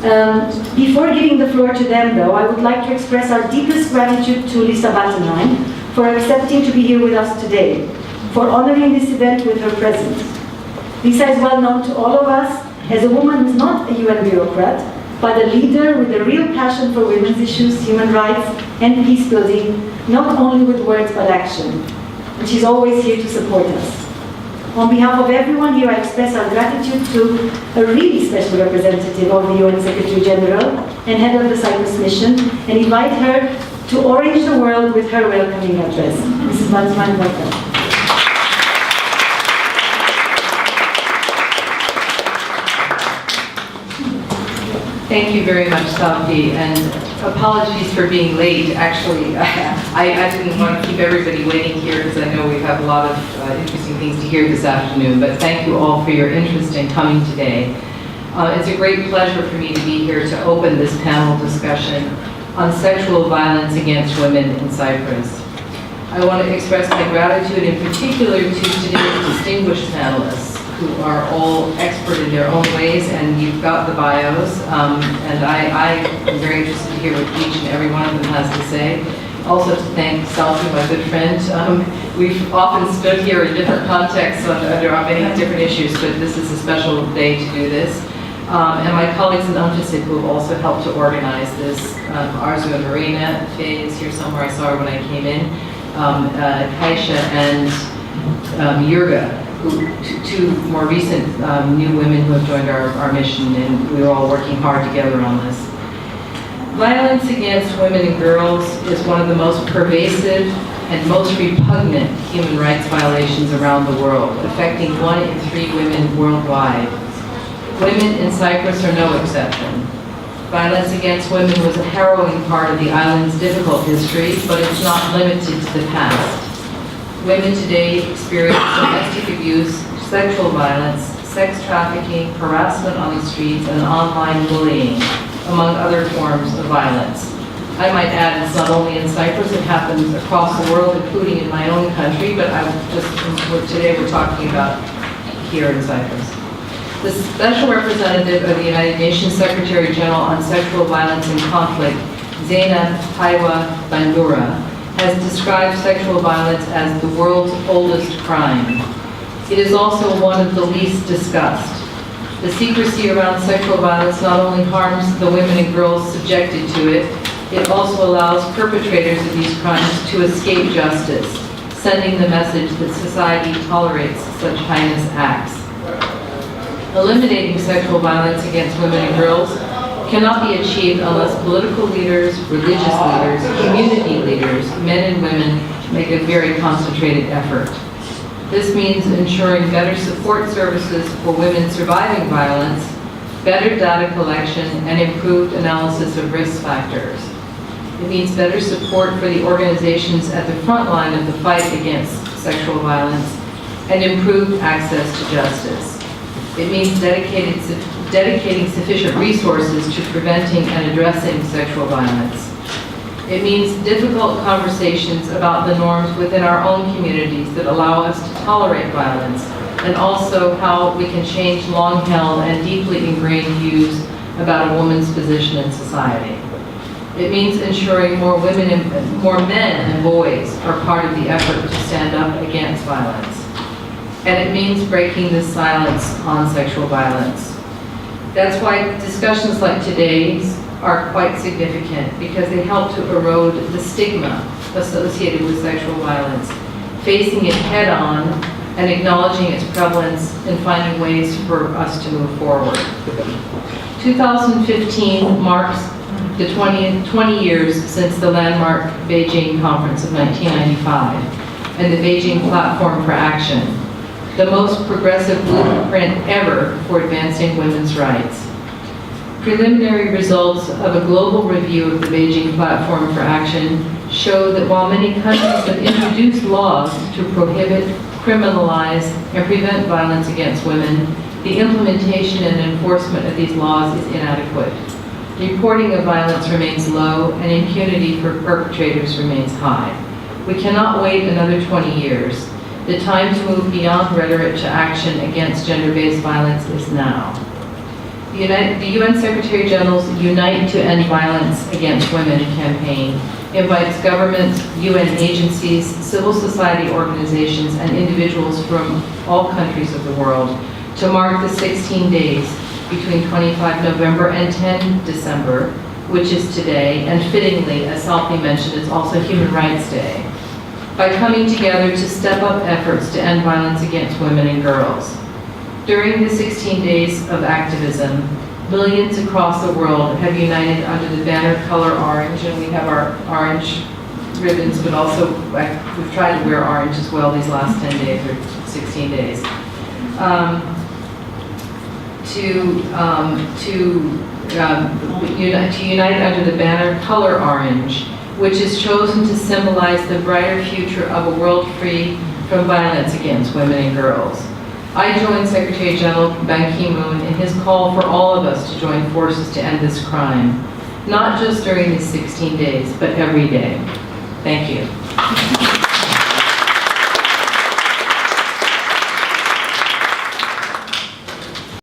Before giving the floor to them, though, I would like to express our deepest gratitude to Lisa Buttenheim for accepting to be here with us today, for honoring this event with her presence. Lisa is well known to all of us as a woman who's not a UN bureaucrat, but a leader with a real passion for women's issues, human rights, and peace building, not only with words but action. And she's always here to support us. On behalf of everyone here, I express our gratitude to a really special representative of the UN Secretary General and head of the Cyprus mission, and invite her to orange the world with her welcoming address. Mrs. Buttenheim, welcome. Thank you very much, Safi, and apologies for being late. Actually, I didn't want to keep everybody waiting here because I know we have a lot of interesting things to hear this afternoon, but thank you all for your interest in coming today. It's a great pleasure for me to be here to open this panel discussion on sexual violence against women in Cyprus. I want to express my gratitude in particular to today's distinguished panelists, who are all expert in their own ways, and you've got the bios, and I am very interested to hear what each and every one of them has to say. Also to thank Safi, my good friend. We've often stood here in different contexts under many different issues, but this is a special day to do this. And my colleagues in UNFICYP who have also helped to organize this. Arzu and Marina, Faye is here somewhere, I saw her when I came in. Kaisha and Yurga, two more recent new women who have joined our mission, and we were all working hard together on this. Violence against women and girls is one of the most pervasive and most repugnant human rights violations around the world, affecting 1 in 3 women worldwide. Women in Cyprus are no exception. Violence against women was a harrowing part of the island's difficult history, but it's not limited to the past. Women today experience domestic abuse, sexual violence, sex trafficking, harassment on the streets, and online bullying, among other forms of violence. I might add, it's not only in Cyprus, it happens across the world, including in my own country, but today we're talking about here in Cyprus. The Special Representative of the United Nations Secretary General on Sexual Violence and Conflict, Zeynep Taiwa Bandura, has described sexual violence as the world's oldest crime. It is also one of the least discussed. The secrecy around sexual violence not only harms the women and girls subjected to it, it also allows perpetrators of these crimes to escape justice, sending the message that society tolerates such heinous acts. Eliminating sexual violence against women and girls cannot be achieved unless political leaders, religious leaders, community leaders, men and women make a very concentrated effort. This means ensuring better support services for women surviving violence, better data collection, and improved analysis of risk factors. It means better support for the organizations at the front line of the fight against sexual violence and improved access to justice. It means dedicating sufficient resources to preventing and addressing sexual violence. It means difficult conversations about the norms within our own communities that allow us to tolerate violence, and also how we can change long-held and deeply ingrained views about a woman's position in society. It means ensuring more men and boys are part of the effort to stand up against violence. And it means breaking the silence on sexual violence. That's why discussions like today's are quite significant, because they help to erode the stigma associated with sexual violence, facing it head on and acknowledging its prevalence and finding ways for us to move forward. 2015 marks the 20 years since the landmark Beijing Conference of 1995 and the Beijing Platform for Action, the most progressive blueprint ever for advancing women's rights. Preliminary results of a global review of the Beijing Platform for Action show that while many countries have introduced laws to prohibit, criminalize, and prevent violence against women, the implementation and enforcement of these laws is inadequate. Reporting of violence remains low, and impunity for perpetrators remains high. We cannot wait another 20 years. The time to move beyond rhetoric to action against gender-based violence is now. The UN Secretary General's Unite to End Violence Against Women campaign invites governments, UN agencies, civil society organizations, and individuals from all countries of the world to mark the 16 days between 25 November and 10 December, which is today, and fittingly, as Salpi mentioned, it's also Human Rights Day, by coming together to step up efforts to end violence against women and girls. During the 16 days of activism, millions across the world have united under the banner color orange, and we have our orange ribbons, but also we've tried to wear orange as well these last 10 days or 16 days. To unite under the banner color orange, which is chosen to symbolize the brighter future of a world free from violence against women and girls. I join Secretary General Ban Ki-moon in his call for all of us to join forces to end this crime, not just during these 16 days, but every day. Thank you.